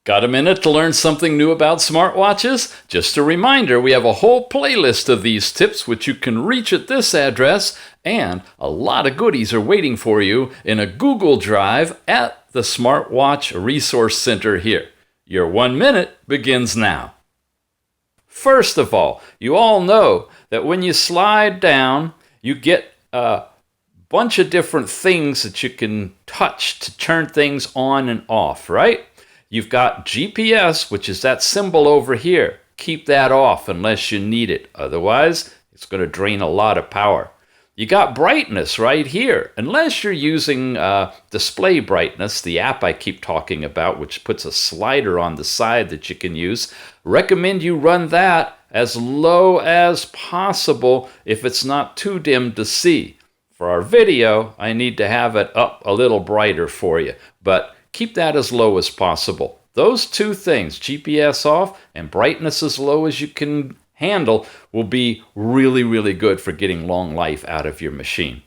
Got a minute to learn something new about smartwatches? Just a reminder, we have a whole playlist of these tips which you can reach at this address, and a lot of goodies are waiting for you in a Google Drive at the Smartwatch Resource Center here. Your 1 minute begins now. First of all, you all know that when you slide down, you get a bunch of different things that you can touch to turn things on and off, right? You've got GPS, which is that symbol over here. Keep that off unless you need it. Otherwise, it's going to drain a lot of power. You got brightness right here. Unless you're using display brightness, the app I keep talking about, which puts a slider on the side that you can use, recommend you run that as low as possible if it's not too dim to see. For our video, I need to have it up a little brighter for you, but keep that as low as possible. Those two things, GPS off and brightness as low as you can handle, will be really, really good for getting long life out of your machine.